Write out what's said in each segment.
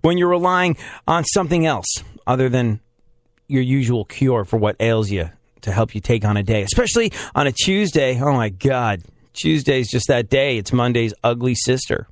when you're relying on something else other than your usual cure for what ails you to help you take on a day, especially on a Tuesday. Oh my God, Tuesday's just that day. It's Monday's ugly sister.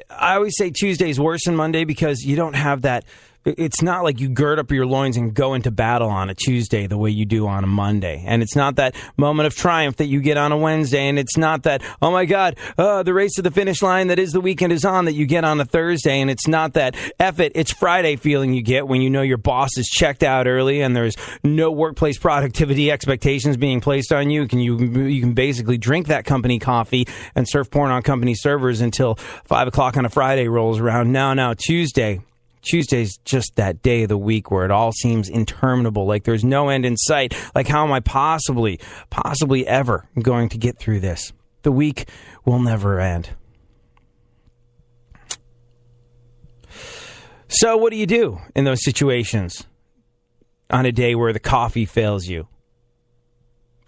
I always say Tuesday's worse than Monday because you don't have that. It's not like you gird up your loins and go into battle on a Tuesday the way you do on a Monday. And it's not that moment of triumph that you get on a Wednesday. And it's not that, oh my God, the race to the finish line that is the weekend is on that you get on a Thursday. And it's not that F it, it's Friday feeling you get when you know your boss is checked out early and there's no workplace productivity expectations being placed on you. You can basically drink that company coffee and surf porn on company servers until 5 o'clock on a Friday rolls around. Now, Tuesday's just that day of the week where it all seems interminable, like there's no end in sight. Like, how am I possibly ever going to get through this? The week will never end. So what do you do in those situations on a day where the coffee fails you?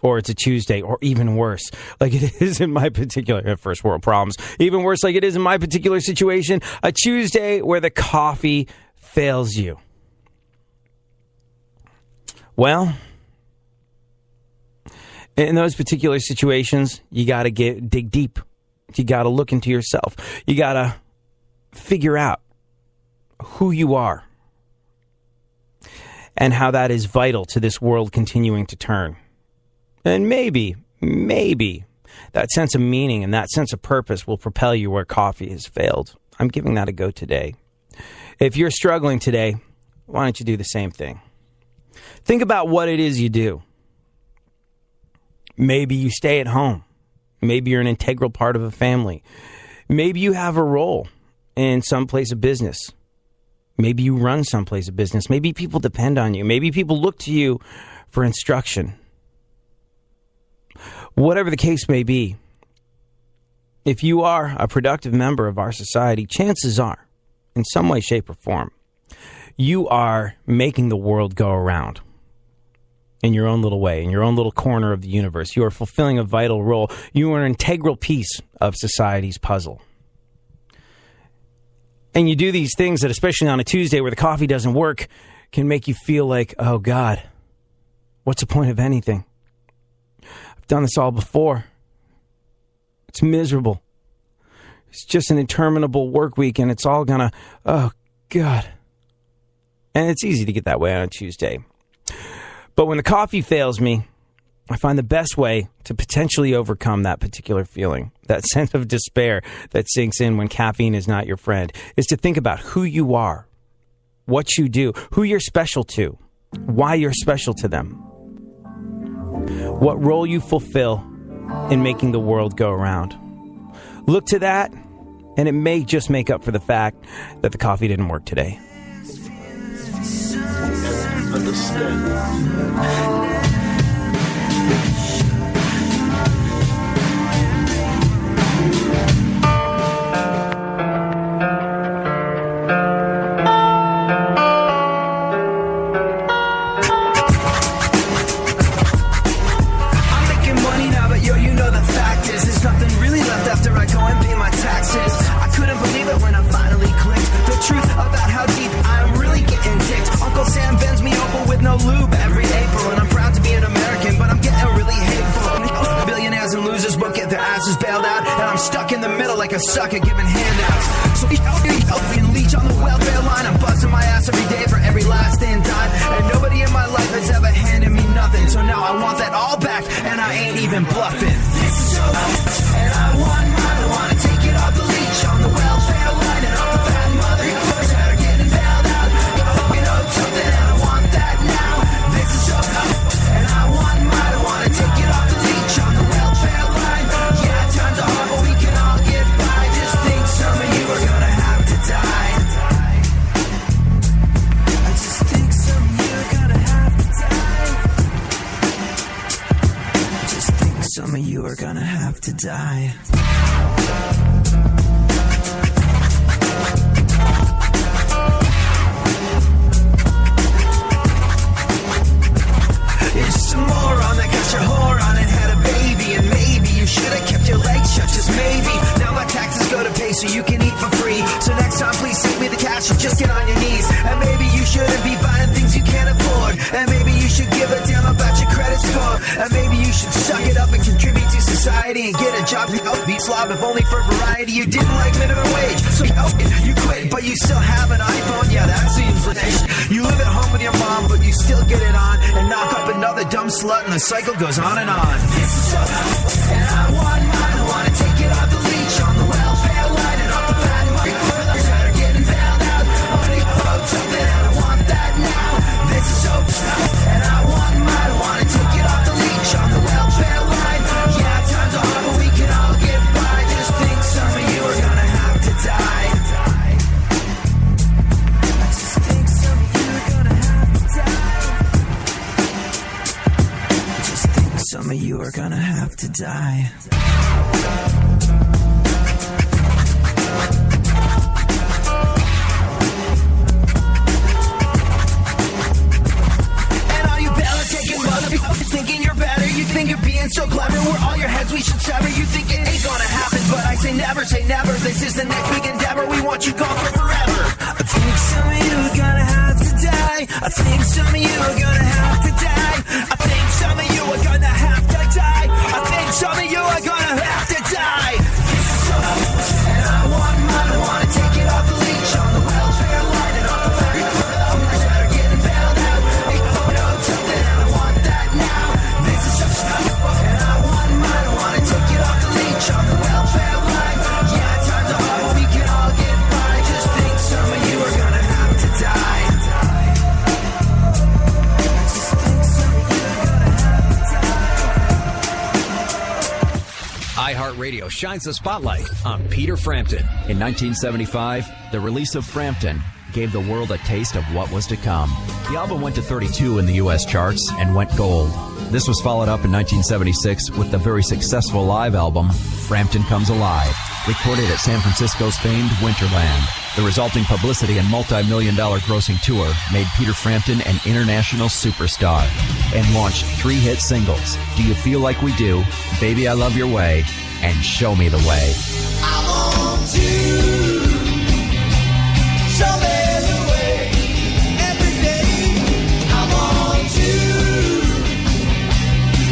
Or it's a Tuesday, or even worse, like it is in my particular first world problems. Even worse, like it is in my particular situation, a Tuesday where the coffee fails you. Well, in those particular situations, you got to dig deep. You got to look into yourself. You got to figure out who you are and how that is vital to this world continuing to turn. And maybe that sense of meaning and that sense of purpose will propel you where coffee has failed. I'm giving that a go today. If you're struggling today, why don't you do the same thing? Think about what it is you do. Maybe you stay at home. Maybe you're an integral part of a family. Maybe you have a role in some place of business. Maybe you run some place of business. Maybe people depend on you. Maybe people look to you for instruction. Whatever the case may be, if you are a productive member of our society, chances are, in some way, shape, or form, you are making the world go around in your own little way, in your own little corner of the universe. You are fulfilling a vital role. You are an integral piece of society's puzzle. And you do these things that, especially on a Tuesday where the coffee doesn't work, can make you feel like, oh God, what's the point of anything? Done this all before. It's miserable. It's just an interminable work week and it's all gonna, oh God. And it's easy to get that way on a Tuesday. But when the coffee fails me, I find the best way to potentially overcome that particular feeling, that sense of despair that sinks in when caffeine is not your friend, is to think about who you are, what you do, who you're special to, why you're special to them. What role you fulfill in making the world go around. Look to that, and it may just make up for the fact that the coffee didn't work today. A sucker giving handouts. So helping leech on the welfare line. I'm busting my ass every day for every last damn dime. And nobody in my life has ever handed me nothing. So now I want that all back, and I ain't even bluffing. This is so and I want mine. I want to take it off the leash on the welfare line and off the fat mother that are getting bailed out. You know something, and I want that now. This is so and I want mine. I want to take it off the leash on the welfare line. Yeah, times are hard, but we can all get by. Just think some of you are gonna have to die. I just think some of you are gonna have to die. I just think some of you are gonna have to die. Here's some moron that got your whore on and had a baby, and maybe you should have kept your legs shut, just maybe. Now my taxes go to pay so you can eat for free. So next time please save me the cash and just get on your knees. And maybe you shouldn't be buying things you can't afford. And maybe you should give a damn about your credit score. And maybe you should suck it up and contribute to society and get a job to help be slob, if only for variety. You didn't like minimum wage, so you quit, but you still have an iPhone. Yeah, that seems rich. You live at home with your mom, but you still get it on and knock up another dumb slut, and the cycle goes on and on. This is so and I want mine. I want to take it off the leash on the welfare line and off the fat market for those that are getting bailed out. I'm gonna quote something and I want that now. This is so and I want mine. I want to take it off the leash on the welfare line. Yeah, times are hard, but we can all get by. Just think some of you are gonna have to die. I just think some of you are gonna have to die. I just think some of you are gonna have to die. Thinking you're better, you think you're being so clever. We're all your heads, we should sever. You think it ain't gonna happen, but I say never. This is the next big endeavor. We want you gone for forever. I think some of you are gonna have to die. I think some of you are gonna have to die. I think some of you are gonna have to die. I think some of you are gonna have to die. This is so and I want mine. I wanna take it off the leash on the welfare line and off the ferry for the owners that are getting bailed out. They know something and I want that now. This is so and I want mine. I wanna take it off the leash on the welfare line. Yeah, times are hard, but we can all get by. Just think some of you are gonna have to die. Just think some of you are gonna have to die. iHeartRadio shines the spotlight on Peter Frampton. In 1975, the release of Frampton gave the world a taste of what was to come. The album went to 32 in the U.S. charts and went gold. This was followed up in 1976 with the very successful live album, Frampton Comes Alive, recorded at San Francisco's famed Winterland. The resulting publicity and multi-million-dollar grossing tour made Peter Frampton an international superstar and launched 3 hit singles, Do You Feel Like We Do, Baby I Love Your Way, and Show Me the Way. I want you. Show me the way. Every day I want you.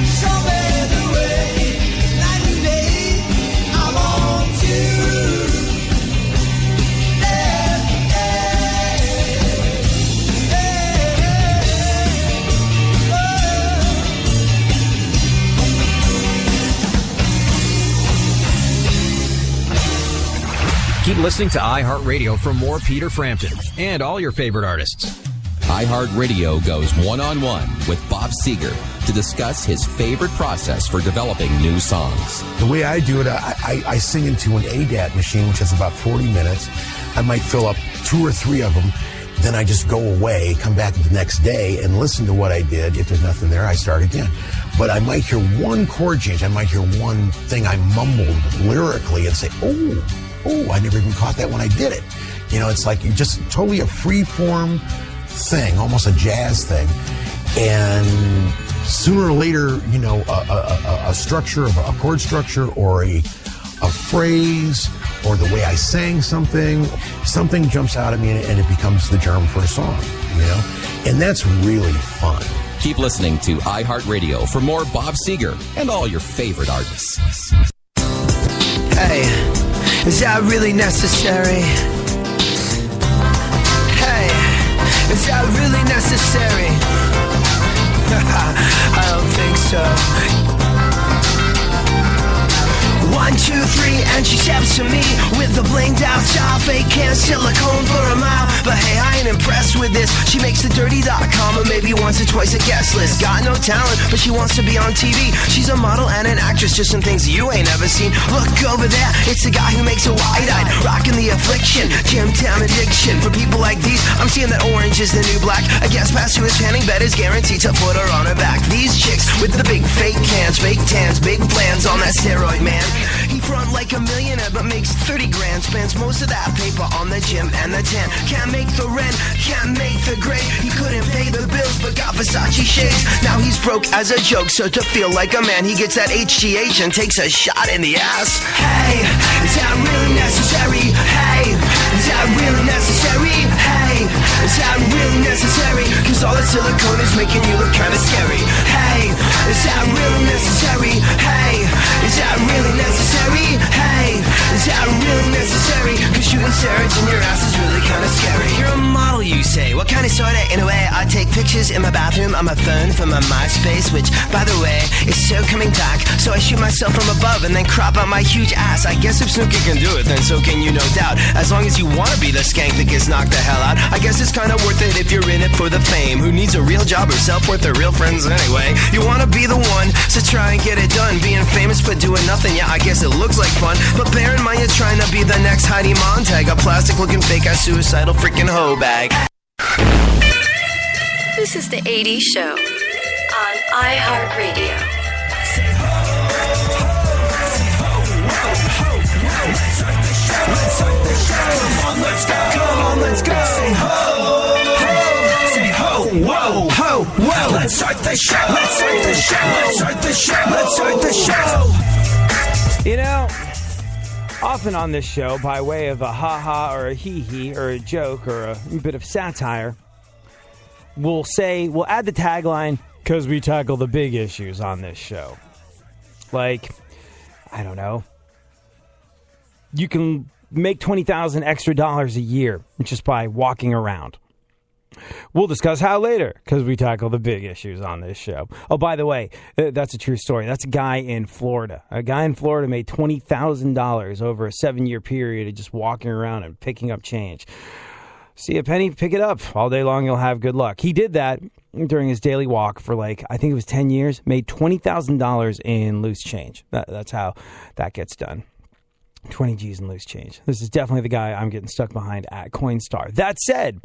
Show me the way. Night and day I want you. Keep listening to iHeartRadio for more Peter Frampton and all your favorite artists. iHeartRadio goes one-on-one with Bob Seger to discuss his favorite process for developing new songs. The way I do it, I sing into an ADAT machine, which has about 40 minutes. I might fill up 2 or 3 of them. Then I just go away, come back the next day, and listen to what I did. If there's nothing there, I start again. But I might hear one chord change. I might hear one thing I mumbled lyrically and say, oh, I never even caught that when I did it. You know, it's like just totally a free-form thing, almost a jazz thing. And sooner or later, you know, a structure, a chord structure, or a phrase, or the way I sang something jumps out at me and it becomes the germ for a song, you know? And that's really fun. Keep listening to iHeartRadio for more Bob Seger and all your favorite artists. Hey, is that really necessary? Hey, is that really necessary? I don't think so. 1, 2, 3, and she steps to me with the blinged out style, fake can, silicone for a mile. But hey, I ain't impressed with this. She makes the dirty.com or maybe once or twice a guest list. Got no talent, but she wants to be on TV. She's a model and an actress, just some things you ain't ever seen. Look over there, it's the guy who makes a wide-eyed, rocking the affliction, Jim Tam addiction. For people like these, I'm seeing that orange is the new black. A guest pass to his tanning bed is guaranteed to put her on her back. These chicks with the big fake cans, fake tans, big plans on that steroid man. He front like a millionaire but makes 30 grand. Spends most of that paper on the gym and the tan. Can't make the rent, can't make the grade. He couldn't pay the bills but got Versace shades. Now he's broke as a joke, so to feel like a man he gets that HGH and takes a shot in the ass. Hey, is that really necessary? Hey, is that really necessary? silicone is making you look kinda scary. Hey, is that really necessary? Hey, is that really necessary? Hey, is that really necessary? Cause shooting steroids in your ass is really kinda scary. You're a model, you say. What kind of sorta? In a way, I take pictures in my bathroom on my phone from my MySpace, which, by the way, is so coming back. So I shoot myself from above and then crop out my huge ass. I guess if Snooki can do it, then so can you, no doubt. As long as you wanna be the skank that gets knocked the hell out, I guess it's kinda worth it if you're in it for the fame. Who needs a real job or self-worth or real friends anyway? You wanna be the one, so try and get it done. Being famous but doing nothing, yeah, I guess it looks like fun. But bear in mind you're trying to be the next Heidi Montag, a plastic-looking fake-ass suicidal freaking hoe bag. This is the 80s Show on iHeartRadio. Let's start the show. Come on, let's go. Come on, let's go. Say ho, ho. Say ho, whoa, ho, whoa. Let's start the show. Let's start the show. Let's start the show. Let's start the show. You know, often on this show, by way of a ha-ha or a hee-hee or a joke or a bit of satire, we'll add the tagline, because we tackle the big issues on this show. Like, I don't know, you can make $20,000 extra a year just by walking around. We'll discuss how later, because we tackle the big issues on this show. Oh, by the way, that's a true story. That's a guy in Florida. A guy in Florida made $20,000 over a 7-year period of just walking around and picking up change. See a penny, pick it up. All day long, you'll have good luck. He did that during his daily walk for I think it was 10 years, made $20,000 in loose change. That's how that gets done. 20 G's in loose change. This is definitely the guy I'm getting stuck behind at Coinstar. That said,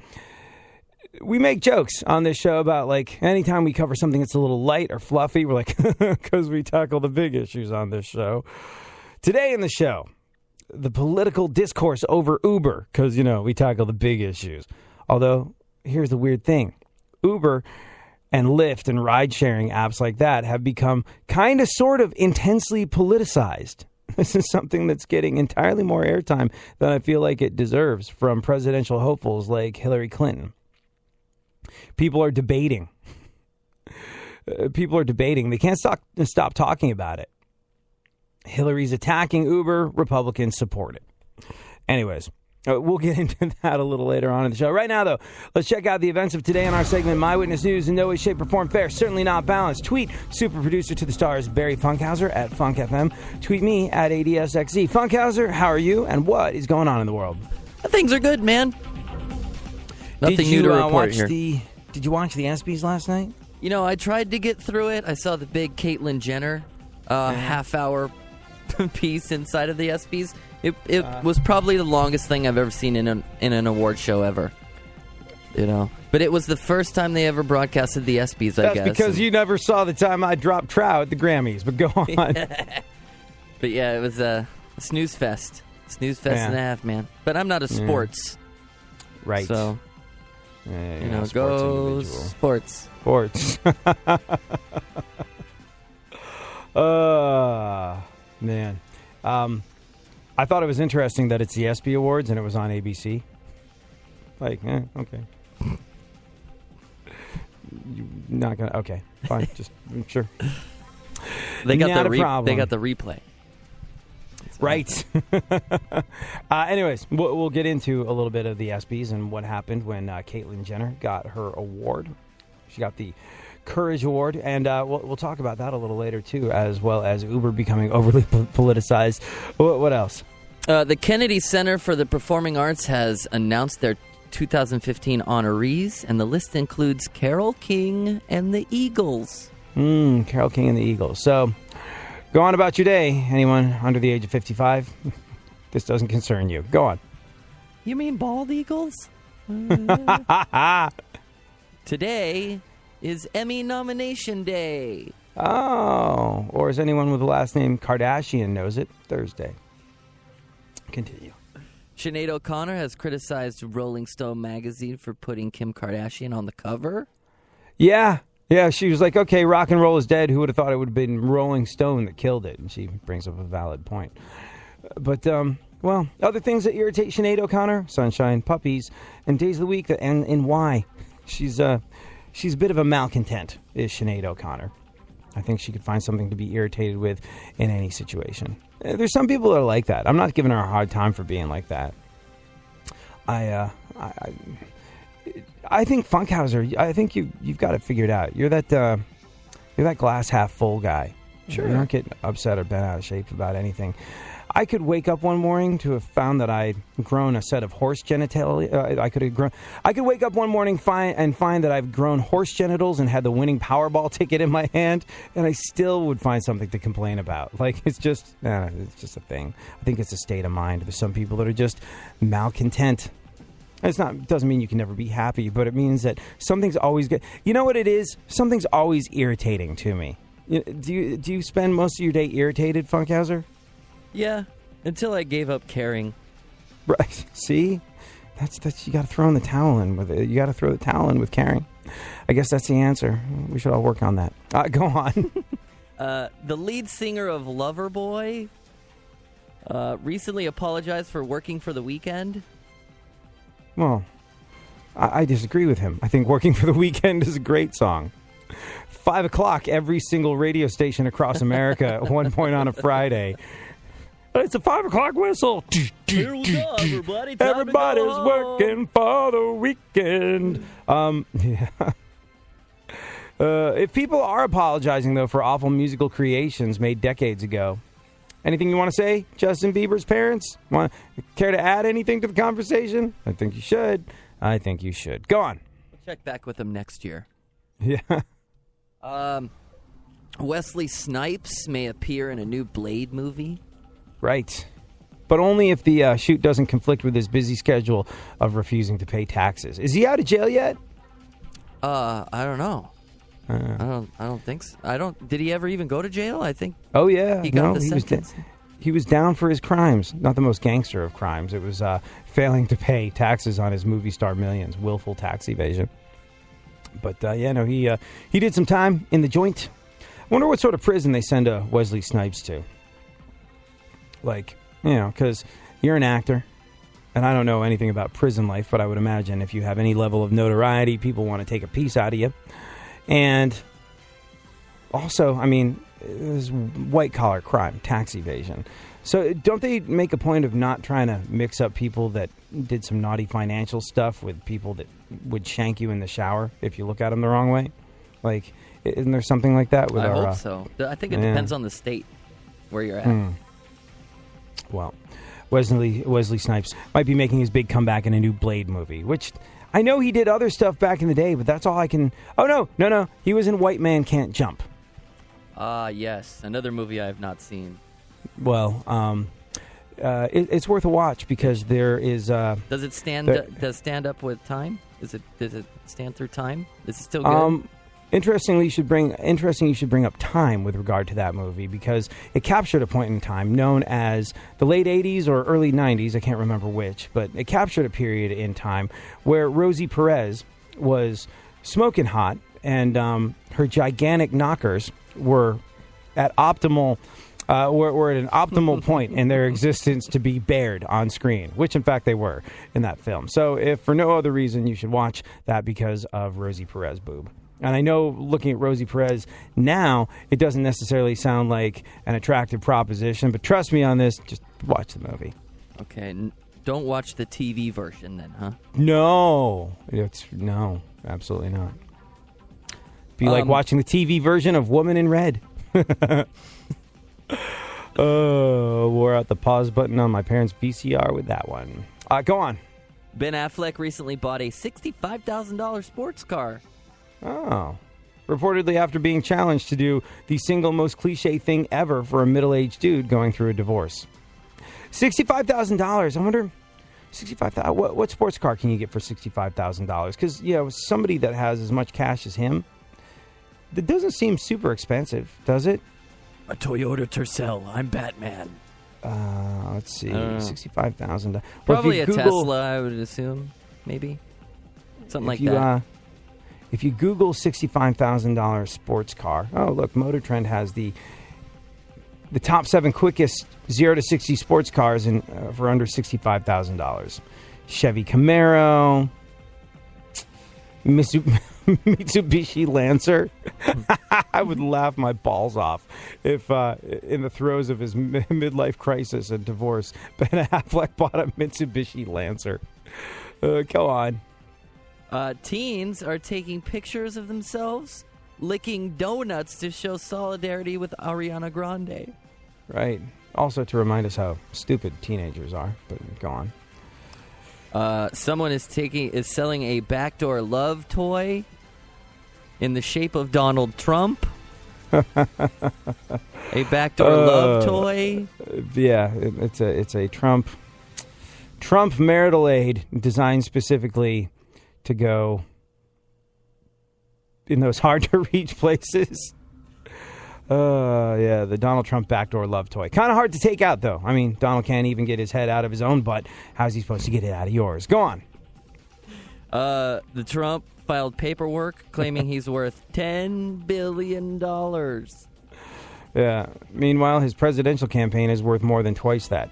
we make jokes on this show about anytime we cover something that's a little light or fluffy, we're like, because we tackle the big issues on this show. Today in the show, the political discourse over Uber, because, we tackle the big issues. Although, here's the weird thing. Uber and Lyft and ride-sharing apps like that have become kind of sort of intensely politicized. This is something that's getting entirely more airtime than I feel like it deserves from presidential hopefuls like Hillary Clinton. People are debating. They can't stop talking about it. Hillary's attacking Uber. Republicans support it. Anyways, we'll get into that a little later on in the show. Right now, though, let's check out the events of today in our segment, My Witness News. In no way, shape, or form fair. Certainly not balanced. Tweet super producer to the stars, Barry Funkhauser at FunkFM. Tweet me at ADSXZ. Funkhauser, how are you? And what is going on in the world? Things are good, man. Nothing new to report here. Did you watch the ESPYs last night? I tried to get through it. I saw the big Caitlyn Jenner half-hour piece inside of the ESPYs. It was probably the longest thing I've ever seen in an award show ever. But it was the first time they ever broadcasted the ESPYs, I guess. That's because you never saw the time I dropped trout at the Grammys, but go on. But yeah, it was a snooze fest. Snooze fest and a half, man. But I'm not a sports. Right. So, go sports. Sports. Man. I thought it was interesting that it's the ESPY Awards and it was on ABC. Okay. You're not gonna. Okay, fine. Just sure. They got not the problem. They got the replay. Right. Anyways, we'll get into a little bit of the ESPYs and what happened when Caitlyn Jenner got her award. She got the Courage Award, and we'll talk about that a little later, too, as well as Uber becoming overly politicized. What else? The Kennedy Center for the Performing Arts has announced their 2015 honorees, and the list includes Carole King and the Eagles. Carole King and the Eagles. So, go on about your day. Anyone under the age of 55? This doesn't concern you. Go on. You mean bald eagles? Today is Emmy nomination day. Oh, or as anyone with the last name Kardashian knows it, Thursday. Continue. Sinead O'Connor has criticized Rolling Stone magazine for putting Kim Kardashian on the cover. Yeah, she was like, okay, rock and roll is dead. Who would have thought it would have been Rolling Stone that killed it? And she brings up a valid point. But, other things that irritate Sinead O'Connor, sunshine, puppies, and days of the week, and why. She's she's a bit of a malcontent, is Sinead O'Connor. I think she could find something to be irritated with in any situation. There's some people that are like that. I'm not giving her a hard time for being like that. I think Funkhauser, I think you've got it figured out. You're that glass half full guy. Sure. You don't get upset or bent out of shape about anything. I could wake up one morning to have found that I'd grown a set of horse genitalia. I could wake up one morning and find that I've grown horse genitals and had the winning Powerball ticket in my hand, and I still would find something to complain about. Like, it's just a thing. I think it's a state of mind. There's some people that are just malcontent. It doesn't mean you can never be happy, but it means that something's always good. You know what it is? Something's always irritating to me. Do you spend most of your day irritated, Funkhauser? Yeah, until I gave up caring. Right. See? That's you got to throw in the towel in with it. You got to throw the towel in with caring. I guess that's the answer. We should all work on that. Go on. The lead singer of Loverboy recently apologized for working for The Weeknd. Well, I disagree with him. I think Working for the Weeknd is a great song. 5 o'clock, every single radio station across America at one point on a Friday. It's a 5 o'clock whistle. Here we go, everybody. Everybody's working for the weekend. Yeah. If people are apologizing, though, for awful musical creations made decades ago, anything you want to say, Justin Bieber's parents? Care to add anything to the conversation? I think you should. Go on. Check back with them next year. Yeah. Wesley Snipes may appear in a new Blade movie. Right. But only if the shoot doesn't conflict with his busy schedule of refusing to pay taxes. Is he out of jail yet? I don't know. I don't think so. Did he ever even go to jail? I think. Oh yeah. He got the sentence. He was down for his crimes. Not the most gangster of crimes. It was failing to pay taxes on his movie star millions, willful tax evasion. But he did some time in the joint. I wonder what sort of prison they send Wesley Snipes to. Like, because you're an actor, and I don't know anything about prison life, but I would imagine if you have any level of notoriety, people want to take a piece out of you. And also, I mean, this white-collar crime, tax evasion. So don't they make a point of not trying to mix up people that did some naughty financial stuff with people that would shank you in the shower if you look at them the wrong way? Like, isn't there something like that? I hope so. I think it depends on the state where you're at. Well, Wesley Snipes might be making his big comeback in a new Blade movie, which I know he did other stuff back in the day, but that's all I can... Oh, no. He was in White Man Can't Jump. Yes. Another movie I have not seen. Well, it's worth a watch because there is... Does it stand up with time? Does it stand through time? Is it still good? Interesting you should bring up time with regard to that movie because it captured a point in time known as the late 80s or early 90s, I can't remember which, but it captured a period in time where Rosie Perez was smoking hot and her gigantic knockers were at optimal were at an optimal point in their existence to be bared on screen, which in fact they were in that film. So if for no other reason, you should watch that because of Rosie Perez boob. And I know looking at Rosie Perez now, it doesn't necessarily sound like an attractive proposition, but trust me on this, just watch the movie. Okay, don't watch the TV version then, huh? No, absolutely not. Be like watching the TV version of Woman in Red. Wore out the pause button on my parents' VCR with that one. Go on. Ben Affleck recently bought a $65,000 sports car. Oh. Reportedly after being challenged to do the single most cliche thing ever for a middle-aged dude going through a divorce. $65,000. I wonder, $65,000. What sports car can you get for $65,000? Because, somebody that has as much cash as him, that doesn't seem super expensive, does it? A Toyota Tercel. I'm Batman. Let's see. $65,000. Probably a Tesla, I would assume. Maybe. Something like that. If you Google $65,000 sports car, look, Motor Trend has the top 7 quickest 0 to 60 sports cars for under $65,000. Chevy Camaro, Mitsubishi Mitsubishi Lancer. I would laugh my balls off if, in the throes of his midlife crisis and divorce, Ben Affleck bought a Mitsubishi Lancer. Go on. Teens are taking pictures of themselves licking donuts to show solidarity with Ariana Grande. Right. Also to remind us how stupid teenagers are. But go on. Someone is selling a backdoor love toy in the shape of Donald Trump. A backdoor love toy. Yeah, it's a Trump marital aid designed specifically to go in those hard to reach places. Yeah, the Donald Trump backdoor love toy. Kind of hard to take out, though. I mean, Donald can't even get his head out of his own butt. How's he supposed to get it out of yours? Go on. The Trump filed paperwork claiming he's worth $10 billion. Yeah. Meanwhile, his presidential campaign is worth more than twice that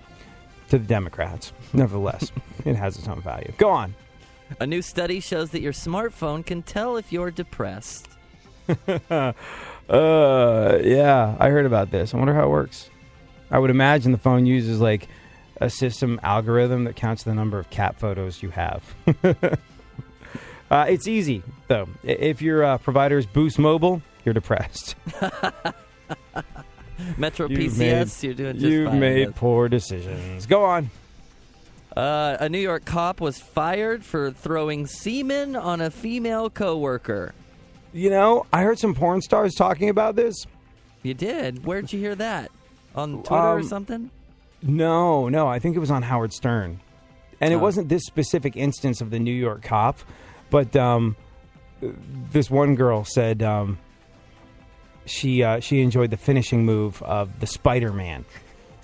to the Democrats. Nevertheless, it has its own value. Go on. A new study shows that your smartphone can tell if you're depressed. Yeah, I heard about this. I wonder how it works. I would imagine the phone uses like a system algorithm that counts the number of cat photos you have. It's easy, though. If your provider is Boost Mobile, you're depressed. Metro PCS, you're doing just fine. You've made poor decisions. Go on. A New York cop was fired for throwing semen on a female coworker. You know, I heard some porn stars talking about this. You did? Where'd you hear that? On Twitter or something? No. I think it was on Howard Stern. And it wasn't this specific instance of the New York cop, but this one girl said she enjoyed the finishing move of the Spider-Man.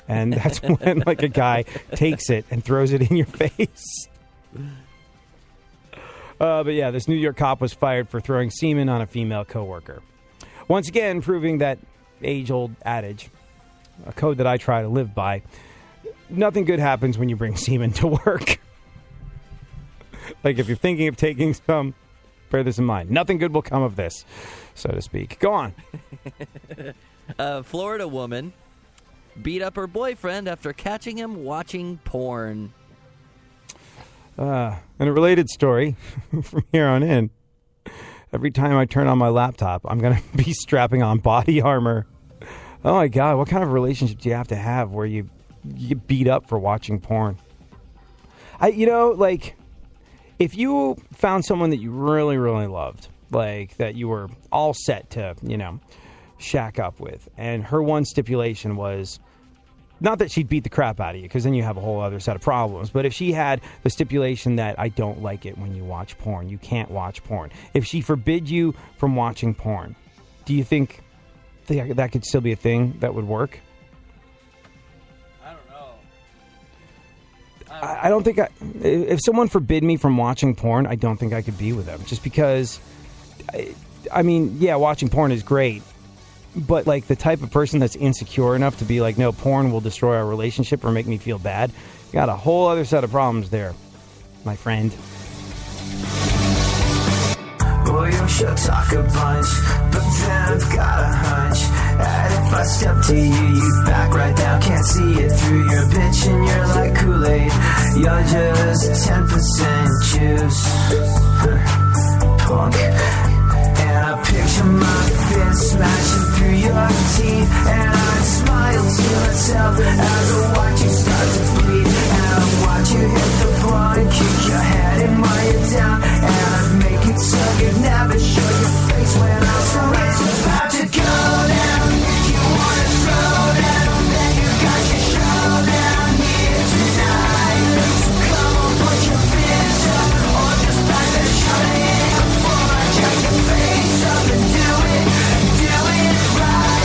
And that's when like a guy takes it and throws it in your face. But yeah, this New York cop was fired for throwing semen on a female coworker. Once again, proving that age-old adage, a code that I try to live by. Nothing good happens when you bring semen to work. Like if you're thinking of taking some, bear this in mind. Nothing good will come of this, so to speak. Go on. A Florida woman beat up her boyfriend after catching him watching porn. And a related story from here on in. Every time I turn on my laptop, I'm going to be strapping on body armor. Oh, my God. What kind of relationship do you have to have where you get beat up for watching porn? If you found someone that you really, really loved, like that you were all set to, shack up with, and her one stipulation was not that she'd beat the crap out of you, because then you have a whole other set of problems. But if she had the stipulation that I don't like it when you watch porn, you can't watch porn. If she forbid you from watching porn, do you think that could still be a thing that would work? I don't know. I don't think if someone forbid me from watching porn, I don't think I could be with them. Just because, watching porn is great. But, like, the type of person that's insecure enough to be like, no, porn will destroy our relationship or make me feel bad, you got a whole other set of problems there, my friend. Boy, you should talk a bunch, but then I've got a hunch that if I step to you, you'd back right down. Can't see it through your bitch and you're like Kool-Aid. You're just 10% juice. Punk. And I picture my fist smashing through your teeth, and I'd smile to myself as I watch you start to bleed, and I'd watch you hit the floor and kick your head and while you're down, and I'd make it so you'd never show your face when I saw it's about to go down. If you wanna throw down, then you got your showdown here tonight. So come on, put your fists up, or just back the shut in before I jack your face up and do it right.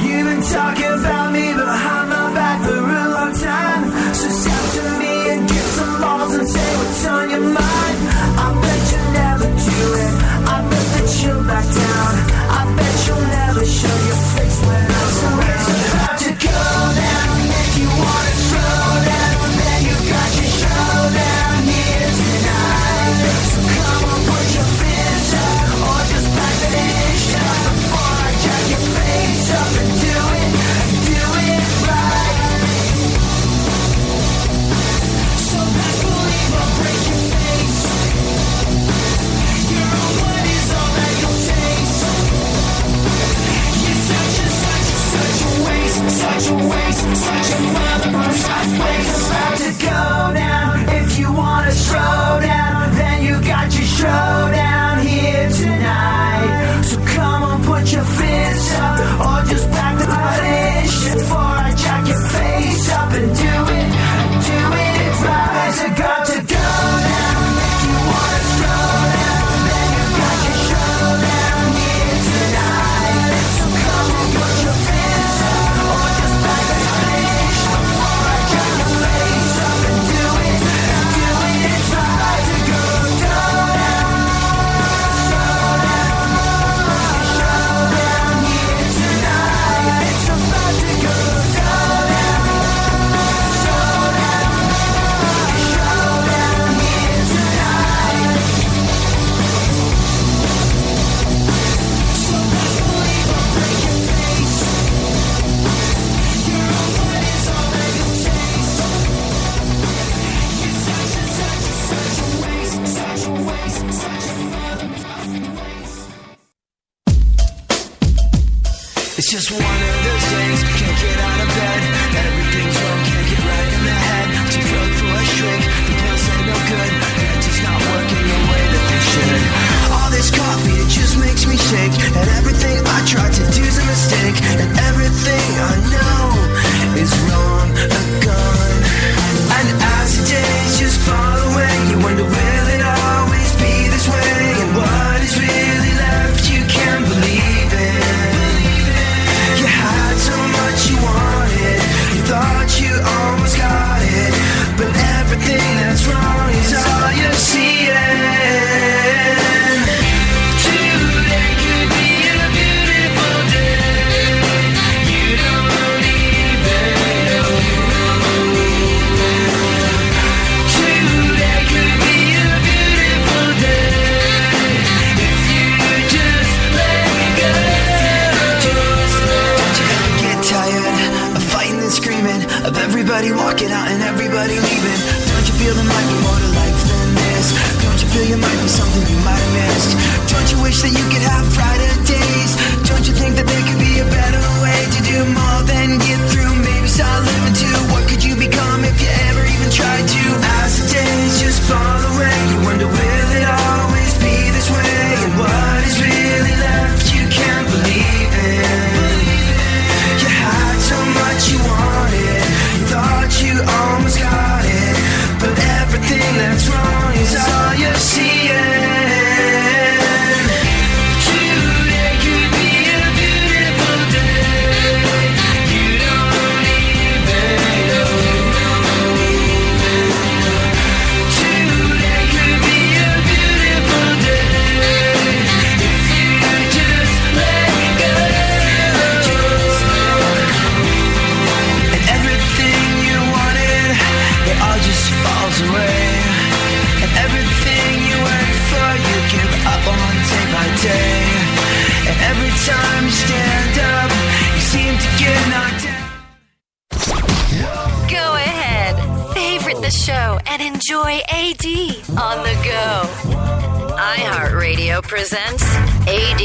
You've been talking about me behind my back for a long time, so step to me and get some balls and say what's on your mind. I bet you'll never do it, I bet that you'll back down, I bet you'll never show your face when I saw it's about to go down. If you wanna throw down, then you got your showdown here tonight. So come on, put your fists up. just one of those days. Can't get out of bed. Everything's wrong, can't get right in the head. Too drug for a shrink. The pills ain't no good. They're just not working the way that they should. All this coffee, it just makes me shake. And everything I try to do's a mistake. And everything I know is wrong again. And as the days just fall away, you wonder, will it always be this way? And what is really left, you can't believe it. You had so much you wanted, you thought you almost got it, but everything that's wrong is all you're seeing. Today could be a beautiful day. You don't even know. Today could be a beautiful day if you just let go. Get tired of fighting and screaming, of everybody walking out and everybody leaving. Don't you feel there might be more to life than this? Don't you feel you might be something you might have missed? Don't you wish that you could have brighter days? Don't you think that there could be a better way to do more than get through? Maybe start living too. What could you become if you ever even tried to? As the days just fall away, you wonder, will it always be this way? And what is really left, you can't believe it. You had so much you wanted, you thought you almost got it, but everything that's wrong is all you're seeing. Today could be a beautiful day. You don't even know. Today could be a beautiful day if you just let go. And everything you wanted, it all just falls away. And everything you worked for, you give up on day by day. And every time you stand up, you seem to get knocked down. Go ahead, favorite the show and enjoy AD on the go. iHeartRadio presents AD.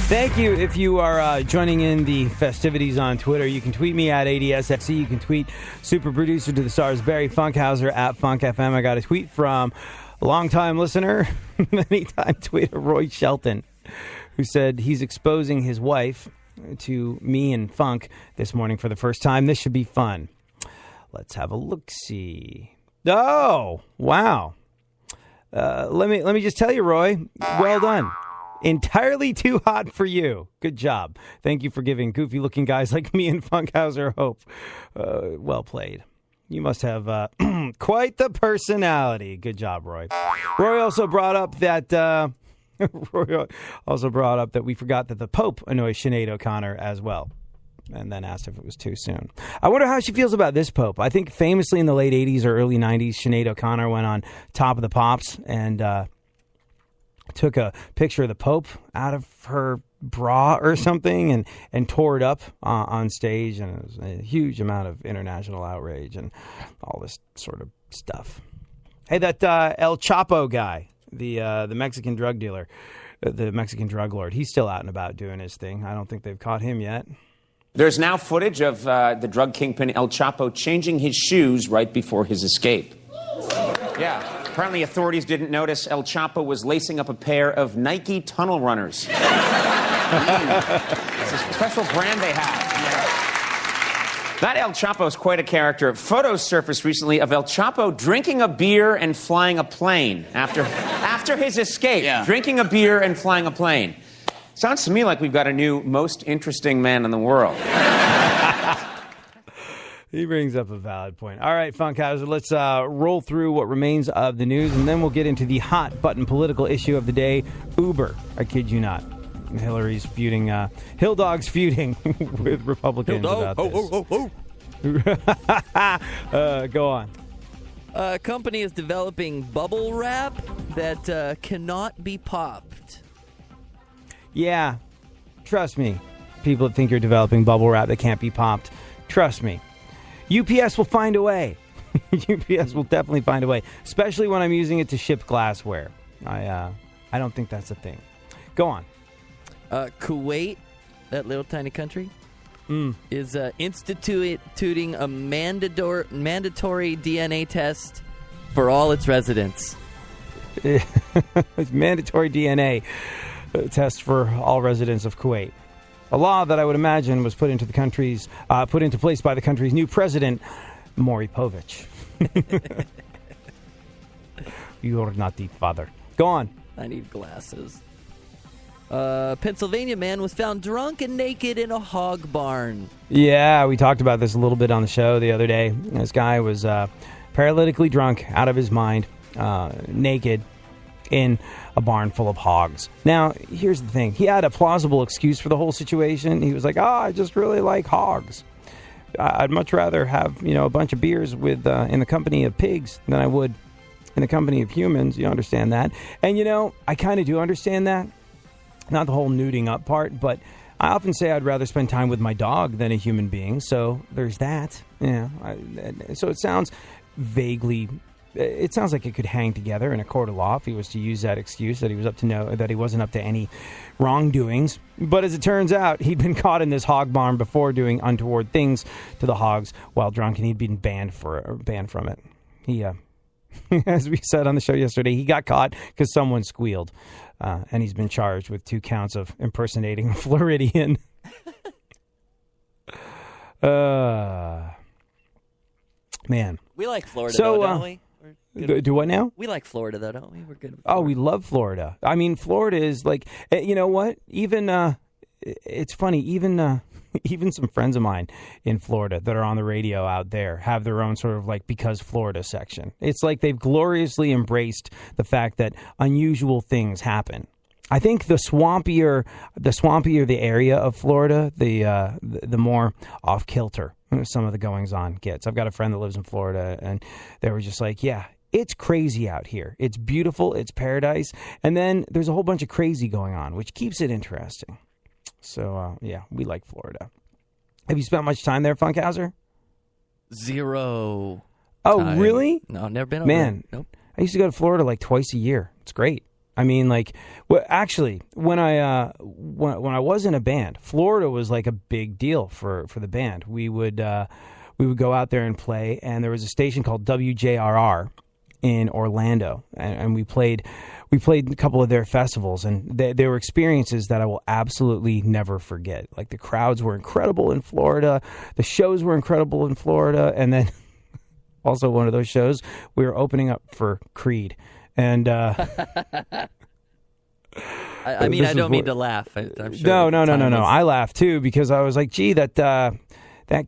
Thank you. If you are joining in the festivities on Twitter, you can tweet me at ADSFC. You can tweet super producer to the stars, Barry Funkhauser at FunkFM. I got a tweet from a longtime listener, many-time tweeter, Roy Shelton, who said he's exposing his wife to me and Funk this morning for the first time. This should be fun. Let's have a look-see. Oh, wow. Let me just tell you, Roy, well done. Entirely too hot for you. Good job. Thank you for giving goofy-looking guys like me and Funkhauser hope. Well played. You must have quite the personality. Good job, Roy. Roy also brought up that we forgot that the Pope annoys Sinead O'Connor as well, and then asked if it was too soon. I wonder how she feels about this Pope. I think famously in the late 80s or early 90s, Sinead O'Connor went on Top of the Pops and took a picture of the Pope out of her bra or something and tore it up on stage, and it was a huge amount of international outrage and all this sort of stuff. Hey, that El Chapo guy, the Mexican drug dealer, the Mexican drug lord, he's still out and about doing his thing. I don't think they've caught him yet. There's now footage of the drug kingpin El Chapo changing his shoes right before his escape. Yeah. Apparently, authorities didn't notice El Chapo was lacing up a pair of Nike tunnel runners. It's a special brand they have. Yeah. That El Chapo is quite a character. Photos surfaced recently of El Chapo drinking a beer and flying a plane after his escape. Yeah. Drinking a beer and flying a plane. Sounds to me like we've got a new most interesting man in the world. He brings up a valid point. All right, Funkhauser, let's roll through what remains of the news, and then we'll get into the hot-button political issue of the day, Uber. I kid you not. Hillary's feuding, Hill Dog's feuding with Republicans about this. Go on. A company is developing bubble wrap that cannot be popped. Yeah, trust me. People that think you're developing bubble wrap that can't be popped, trust me. UPS will find a way. UPS will definitely find a way, especially when I'm using it to ship glassware. I don't think that's a thing. Go on. Kuwait that little tiny country, is instituting a mandatory DNA test for all its residents. It's mandatory DNA test for all residents of Kuwait. A law that I would imagine was put into place by the country's new president, Maury Povich. You're not the father. Go on. I need glasses. Pennsylvania man was found drunk and naked in a hog barn. Yeah, we talked about this a little bit on the show the other day. This guy was paralytically drunk, out of his mind, naked, in a barn full of hogs. Now, here's the thing. He had a plausible excuse for the whole situation. He was like, I just really like hogs. I'd much rather have, a bunch of beers with in the company of pigs than I would in the company of humans. You understand that? And, I kind of do understand that. Not the whole nuding up part, but I often say I'd rather spend time with my dog than a human being. So there's that. So it sounds vaguely... It sounds like it could hang together in a court of law if he was to use that excuse that he wasn't up to any wrongdoings. But as it turns out, he'd been caught in this hog barn before doing untoward things to the hogs while drunk, and he'd been banned from it. He, as we said on the show yesterday, he got caught because someone squealed, and he's been charged with 2 counts of impersonating a Floridian. Man, we like Florida, though, don't we? Do what now? We like Florida, though, don't we? We're good. Oh, we love Florida. I mean, Florida is like, you know what? Even, it's funny, even some friends of mine in Florida that are on the radio out there have their own sort of like Because Florida section. It's like they've gloriously embraced the fact that unusual things happen. I think the swampier the area of Florida, the more off kilter some of the goings on gets. I've got a friend that lives in Florida, and they were just like, yeah, it's crazy out here. It's beautiful. It's paradise. And then there's a whole bunch of crazy going on, which keeps it interesting. So, yeah, we like Florida. Have you spent much time there, Funkhauser? 0 Oh, time. Really? No, never been over Man, there. Nope. I used to go to Florida like twice a year. It's great. I mean, like, well, actually, when I was in a band, Florida was like a big deal for the band. We would go out there and play, and there was a station called WJRR in Orlando, and we played a couple of their festivals, and they were experiences that I will absolutely never forget. Like, the crowds were incredible in Florida, the shows were incredible in Florida, and then also one of those shows we were opening up for Creed. And I mean, I don't mean to laugh. I'm sure no. I laughed too because I was like, gee, that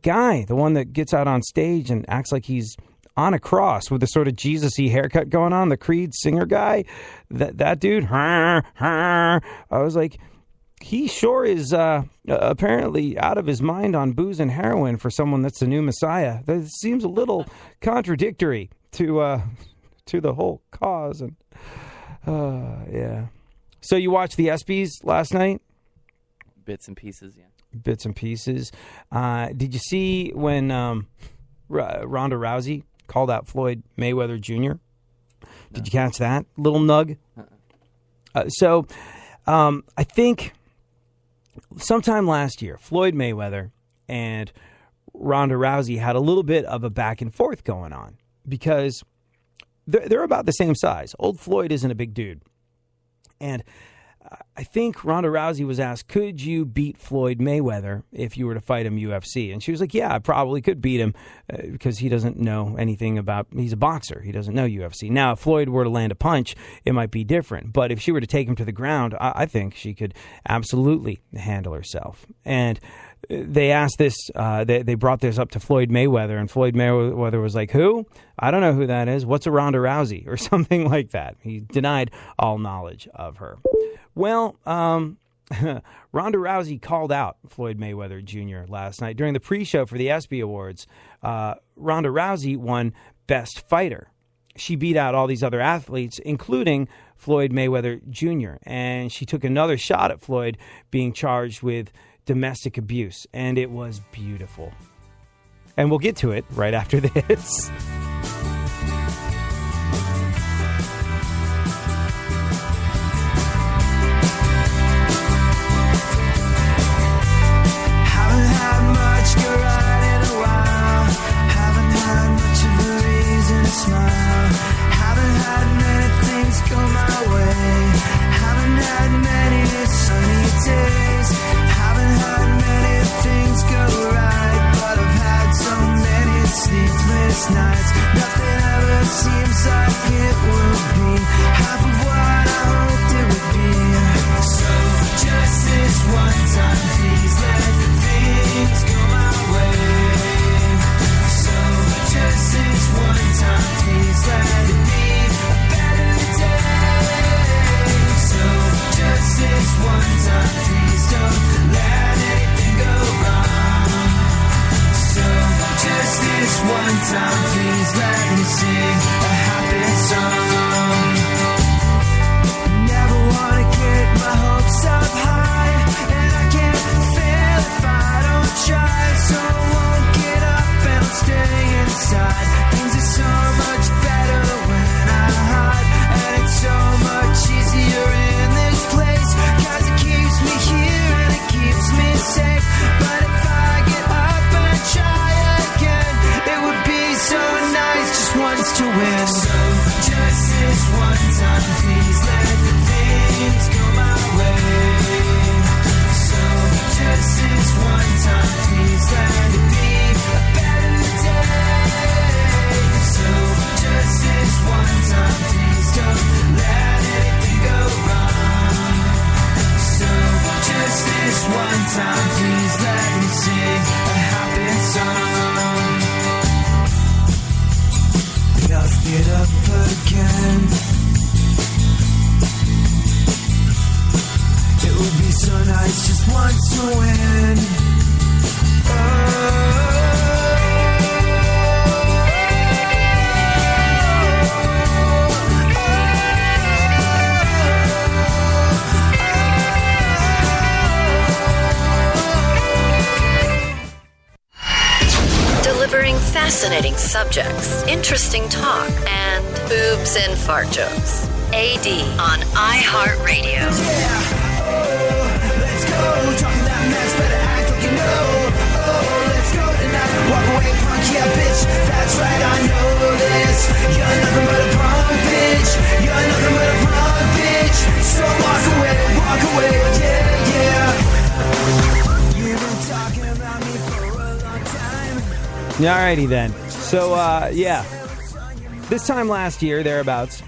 guy, the one that gets out on stage and acts like he's on a cross with the sort of Jesus-y haircut going on, the Creed singer guy, that dude, I was like, he sure is apparently out of his mind on booze and heroin for someone that's the new Messiah. That seems a little contradictory to the whole cause. And yeah. So you watched the ESPYs last night? Bits and pieces, yeah. Bits and pieces. Did you see when Ronda Rousey called out Floyd Mayweather Jr.? Did you catch that little nug? So I think sometime last year, Floyd Mayweather and Ronda Rousey had a little bit of a back and forth going on because they're about the same size. Old Floyd isn't a big dude. And I think Ronda Rousey was asked, could you beat Floyd Mayweather if you were to fight him UFC? And she was like, yeah, I probably could beat him because he doesn't know anything about, he's a boxer. He doesn't know UFC. Now, if Floyd were to land a punch, it might be different. But if she were to take him to the ground, I think she could absolutely handle herself. And they asked this, they brought this up to Floyd Mayweather, and Floyd Mayweather was like, who? I don't know who that is. What's a Ronda Rousey? Or something like that. He denied all knowledge of her. Well, Ronda Rousey called out Floyd Mayweather Jr. last night. During the pre-show for the ESPY Awards, Ronda Rousey won Best Fighter. She beat out all these other athletes, including Floyd Mayweather Jr., and she took another shot at Floyd being charged with domestic abuse, and it was beautiful. And we'll get to it right after this. subjects, interesting talk, and boobs and fart jokes. AD on iHeartRadio. Let's go. Talking that mess, better act like you know. Let's go tonight. Walk away, punk, yeah, bitch. That's right, I know this. You're nothing but a punk, bitch. You're nothing but a punk, bitch. So walk away, yeah. You've been talking about me for a long time. Alrighty then. So, This time last year, thereabouts,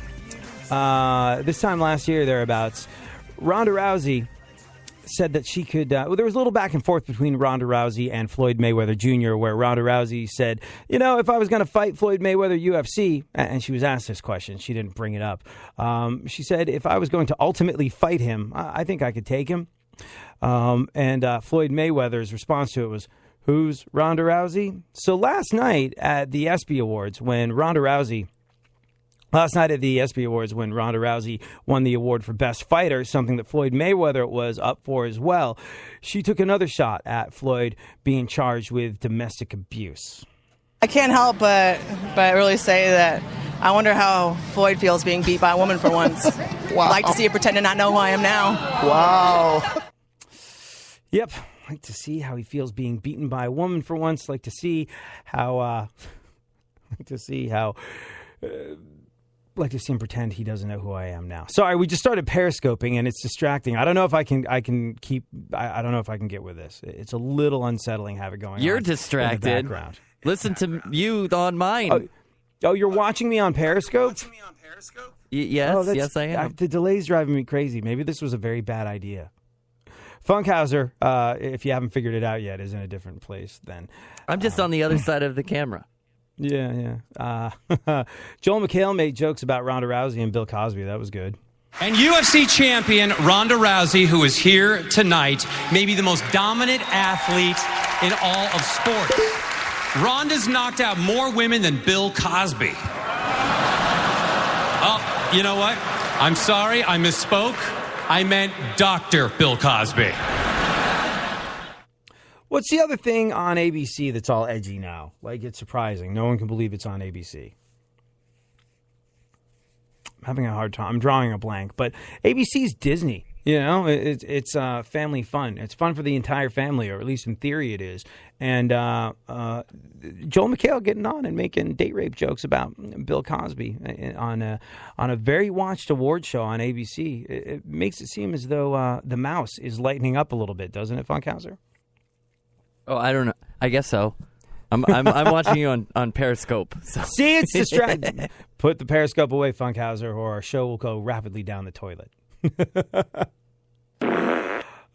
Ronda Rousey said that she could... there was a little back and forth between Ronda Rousey and Floyd Mayweather Jr., where Ronda Rousey said, if I was going to fight Floyd Mayweather UFC, and she was asked this question, she didn't bring it up. She said, if I was going to ultimately fight him, I think I could take him. And Floyd Mayweather's response to it was, who's Ronda Rousey? So last night at the ESPY Awards, when Ronda Rousey won the award for Best Fighter, something that Floyd Mayweather was up for as well, she took another shot at Floyd being charged with domestic abuse. I can't help but really say that I wonder how Floyd feels being beat by a woman for once. Wow. I'd like to see her pretend to not know who I am now. Wow. Yep. Like to see how he feels being beaten by a woman for once. Like to see how like to see him pretend he doesn't know who I am now. Sorry, we just started periscoping and it's distracting. I don't know if I can get with this. It's a little unsettling having it going on. You're distracted. In the background. Listen to you on mine. Oh, you're watching me on Periscope? Yes, I am. The delay's driving me crazy. Maybe this was a very bad idea. Funkhauser, if you haven't figured it out yet, is in a different place then. I'm just on the other side of the camera. Yeah. Joel McHale made jokes about Ronda Rousey and Bill Cosby. That was good. And UFC champion Ronda Rousey, who is here tonight, may be the most dominant athlete in all of sports. Ronda's knocked out more women than Bill Cosby. Oh, you know what? I'm sorry, I misspoke. I meant Dr. Bill Cosby. What's the other thing on ABC that's all edgy now? Like, it's surprising. No one can believe it's on ABC. I'm having a hard time. I'm drawing a blank. But ABC's Disney. It's family fun. It's fun for the entire family, or at least in theory it is. And Joel McHale getting on and making date rape jokes about Bill Cosby on a very watched award show on ABC. It makes it seem as though the mouse is lightening up a little bit, doesn't it, Funkhauser? Oh, I don't know. I guess so. I'm watching you on Periscope. So. See, it's distracting. Put the Periscope away, Funkhauser, or our show will go rapidly down the toilet.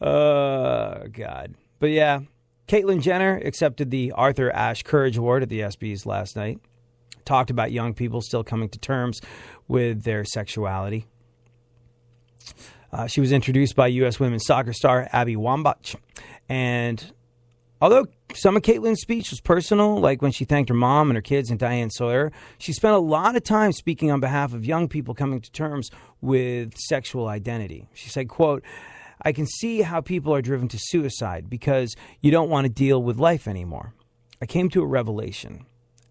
Oh, God. But yeah, Caitlyn Jenner accepted the Arthur Ashe Courage Award at the ESPYs last night. Talked about young people still coming to terms with their sexuality. She was introduced by U.S. women's soccer star Abby Wambach. And although some of Caitlyn's speech was personal, like when she thanked her mom and her kids and Diane Sawyer, she spent a lot of time speaking on behalf of young people coming to terms with sexual identity. She said, quote, I can see how people are driven to suicide because you don't want to deal with life anymore. I came to a revelation.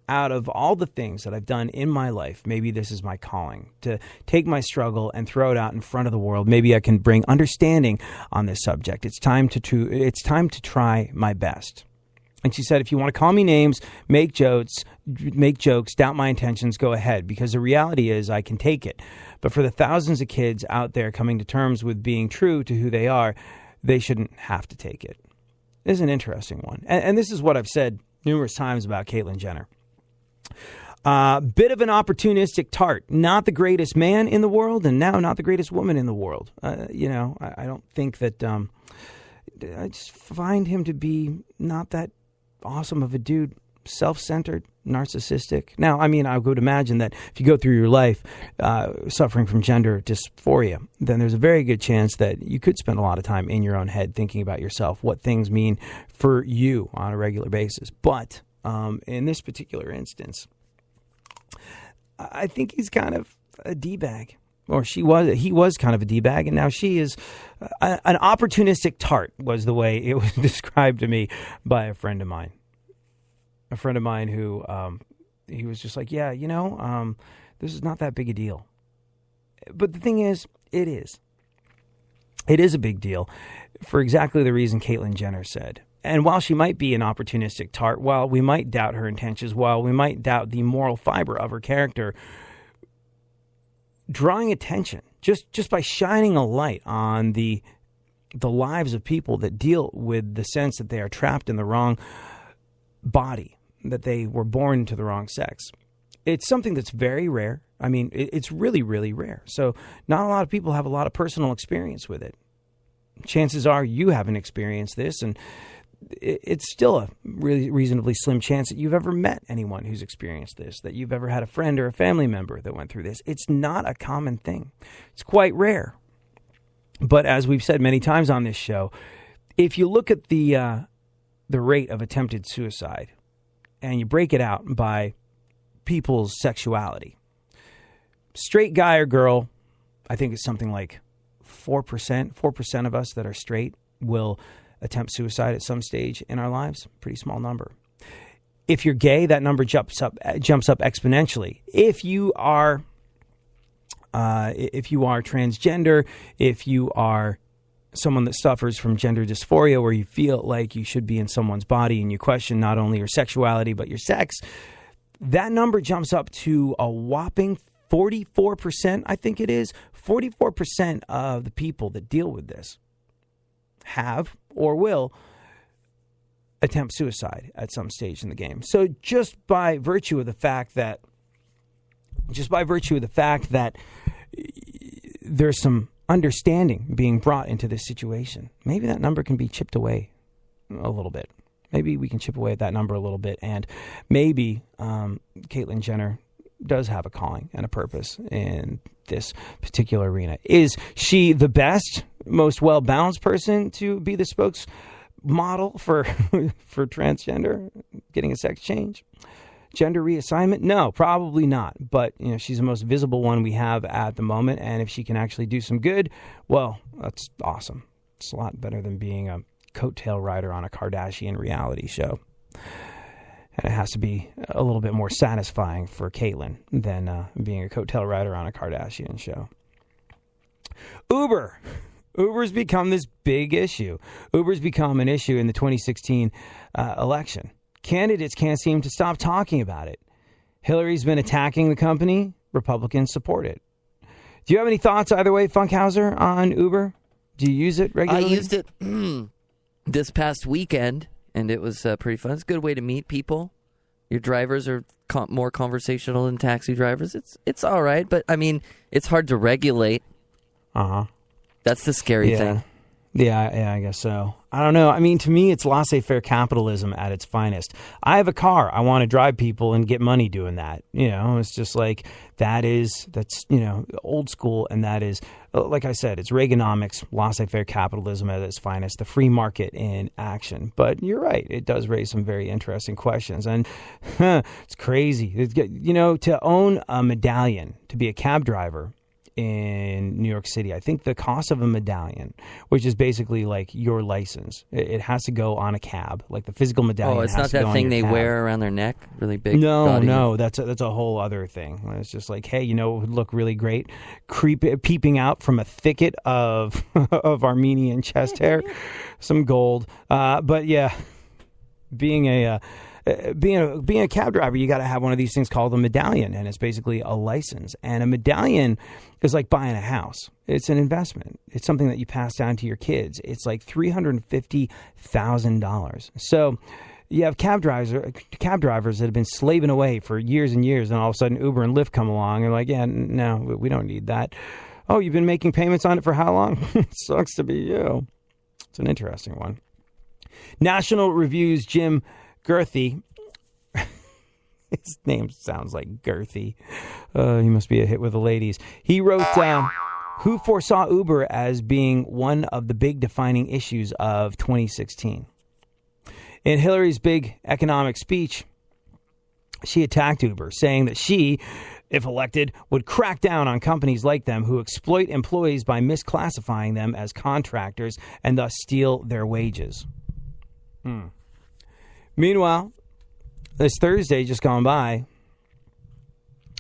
Out of all the things that I've done in my life, maybe this is my calling, to take my struggle and throw it out in front of the world. Maybe I can bring understanding on this subject. It's time to try my best. And she said, if you want to call me names, make jokes, doubt my intentions, go ahead, because the reality is I can take it. But for the thousands of kids out there coming to terms with being true to who they are, they shouldn't have to take it. This is an interesting one. And this is what I've said numerous times about Caitlyn Jenner. Bit of an opportunistic tart. Not the greatest man in the world, and now not the greatest woman in the world. I don't think that... I just find him to be not that awesome of a dude. Self-centered, narcissistic. Now, I mean, I would imagine that if you go through your life suffering from gender dysphoria, then there's a very good chance that you could spend a lot of time in your own head thinking about yourself, what things mean for you on a regular basis. But in this particular instance, I think he's kind of a D-bag. Or he was kind of a D-bag, and now she is an opportunistic tart, was the way it was described to me by a friend of mine. A friend of mine who he was just like, yeah, this is not that big a deal. But the thing is, it is. It is a big deal for exactly the reason Caitlyn Jenner said. And while she might be an opportunistic tart, while we might doubt her intentions, while we might doubt the moral fiber of her character, drawing attention, just by shining a light on the lives of people that deal with the sense that they are trapped in the wrong body, that they were born into the wrong sex. It's something that's very rare. I mean, it's really, really rare. So not a lot of people have a lot of personal experience with it. Chances are you haven't experienced this, and it's still a really reasonably slim chance that you've ever met anyone who's experienced this, that you've ever had a friend or a family member that went through this. It's not a common thing. It's quite rare. But as we've said many times on this show, if you look at the rate of attempted suicide and you break it out by people's sexuality, straight guy or girl, I think it's something like 4% of us that are straight will attempt suicide at some stage in our lives. Pretty small number. If you're gay, that number jumps up exponentially. If you are transgender, if you are someone that suffers from gender dysphoria, where you feel like you should be in someone's body and you question not only your sexuality but your sex, that number jumps up to a whopping 44%, I think it is. 44% of the people that deal with this have or will attempt suicide at some stage in the game. So just by virtue of the fact that there's some understanding being brought into this situation, maybe that number can be chipped away a little bit. Maybe we can chip away at that number a little bit, and maybe Caitlyn Jenner does have a calling and a purpose in this particular arena. Is she the best, most well-balanced person to be the spokesmodel for transgender, getting a sex change, gender reassignment? No, probably not. But she's the most visible one we have at the moment, and if she can actually do some good, well, that's awesome. It's a lot better than being a coattail rider on a Kardashian reality show. And it has to be a little bit more satisfying for Caitlyn than being a coattail rider on a Kardashian show. Uber's become this big issue. Uber's become an issue in the 2016 election. Candidates can't seem to stop talking about it. Hillary's been attacking the company. Republicans support it. Do you have any thoughts either way, Funkhauser, on Uber? Do you use it regularly? I used it this past weekend. And it was pretty fun. It's a good way to meet people. Your drivers are more conversational than taxi drivers. It's all right, but I mean, it's hard to regulate. That's the scary thing. Yeah, I guess so. I don't know. I mean, to me, it's laissez-faire capitalism at its finest. I have a car. I want to drive people and get money doing that. It's just like that's old school, and that is, like I said, it's Reaganomics, laissez-faire capitalism at its finest, the free market in action. But you're right. It does raise some very interesting questions, and it's crazy. To own a medallion, to be a cab driver in New York City, I think the cost of a medallion, which is basically like your license, it has to go on a cab, like the physical medallion. Oh, it's not that thing they wear around their neck, really big. No, that's a whole other thing. It's just like, hey, it would look really great, peeping out from a thicket of Armenian chest hair, some gold. But yeah, being a cab driver, you got to have one of these things called a medallion, and it's basically a license. And a medallion is like buying a house. It's an investment. It's something that you pass down to your kids. It's like $350,000. So you have cab drivers that have been slaving away for years and years, and all of a sudden Uber and Lyft come along and like, yeah, no, we don't need that. Oh, you've been making payments on it for how long? Sucks to be you. It's an interesting one. National Review's Jim Girthy. His name sounds like girthy. He must be a hit with the ladies. He wrote who foresaw Uber as being one of the big defining issues of 2016. In Hillary's big economic speech, she attacked Uber, saying that she, if elected, would crack down on companies like them who exploit employees by misclassifying them as contractors and thus steal their wages. Meanwhile, this Thursday just gone by,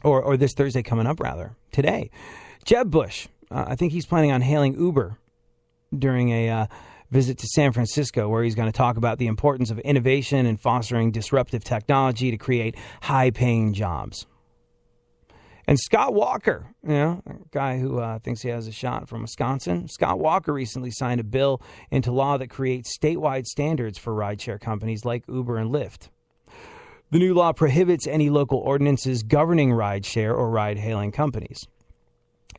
or this Thursday coming up, rather, today. Jeb Bush, I think he's planning on hailing Uber during a visit to San Francisco, where he's going to talk about the importance of innovation and fostering disruptive technology to create high-paying jobs. And Scott Walker, a guy who thinks he has a shot from Wisconsin. Scott Walker recently signed a bill into law that creates statewide standards for rideshare companies like Uber and Lyft. The new law prohibits any local ordinances governing rideshare or ride-hailing companies.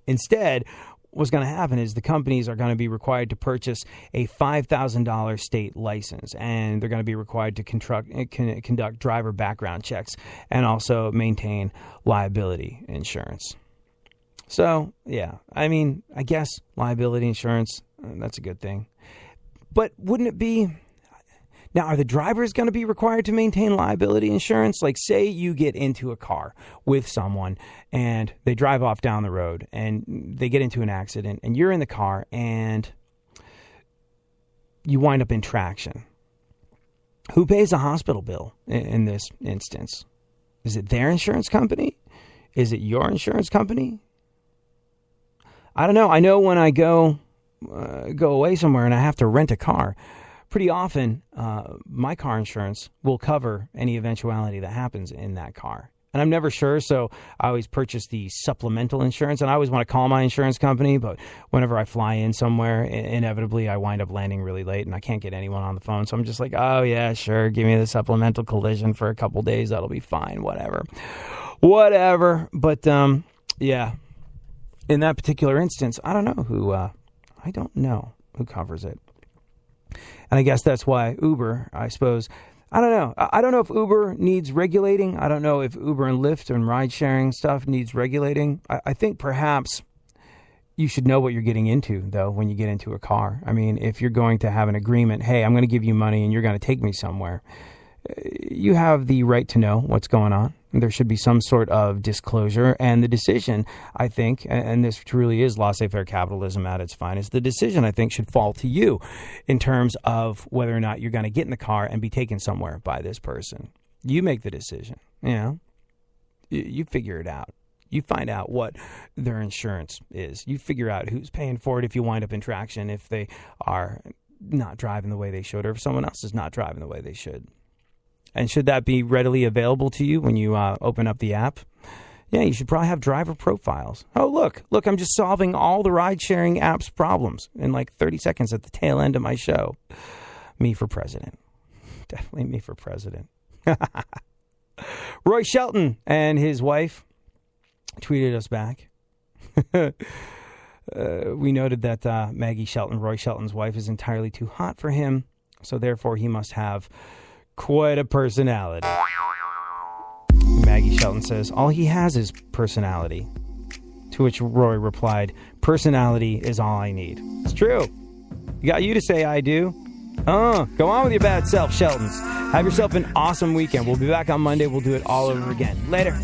Instead, what's going to happen is the companies are going to be required to purchase a $5,000 state license, and they're going to be required to conduct driver background checks and also maintain liability insurance. So, yeah, I mean, I guess liability insurance, that's a good thing. But wouldn't it be... Now, are the drivers going to be required to maintain liability insurance? Like, say you get into a car with someone and they drive off down the road and they get into an accident and you're in the car and you wind up in traction. Who pays the hospital bill in this instance? Is it their insurance company? Is it your insurance company? I don't know. I know when I go away somewhere and I have to rent a car, pretty often, my car insurance will cover any eventuality that happens in that car. And I'm never sure, so I always purchase the supplemental insurance. And I always want to call my insurance company, but whenever I fly in somewhere, inevitably I wind up landing really late and I can't get anyone on the phone. So I'm just like, oh, yeah, sure, give me the supplemental collision for a couple days. That'll be fine, whatever. But, yeah, in that particular instance, I don't know who covers it. And I guess that's why Uber, I suppose, I don't know. I don't know if Uber needs regulating. I don't know if Uber and Lyft and ride-sharing stuff needs regulating. I think perhaps you should know what you're getting into, though, when you get into a car. I mean, if you're going to have an agreement, hey, I'm going to give you money and you're going to take me somewhere, you have the right to know what's going on. There should be some sort of disclosure. And the decision, I think, and this truly is laissez-faire capitalism at its finest, the decision, I think, should fall to you in terms of whether or not you're going to get in the car and be taken somewhere by this person. You make the decision. You figure it out. You find out what their insurance is. You figure out who's paying for it if you wind up in traction, if they are not driving the way they should, or if someone else is not driving the way they should. And should that be readily available to you when you open up the app? Yeah, you should probably have driver profiles. Oh, look, I'm just solving all the ride-sharing apps problems in like 30 seconds at the tail end of my show. Me for president. Definitely me for president. Roy Shelton and his wife tweeted us back. We noted that Maggie Shelton, Roy Shelton's wife, is entirely too hot for him, so therefore he must have quite a personality. Maggie Shelton says, all he has is personality. To which Roy replied, personality is all I need. It's true. Got you to say I do. Go on with your bad self, Sheltons. Have yourself an awesome weekend. We'll be back on Monday. We'll do it all over again. Later.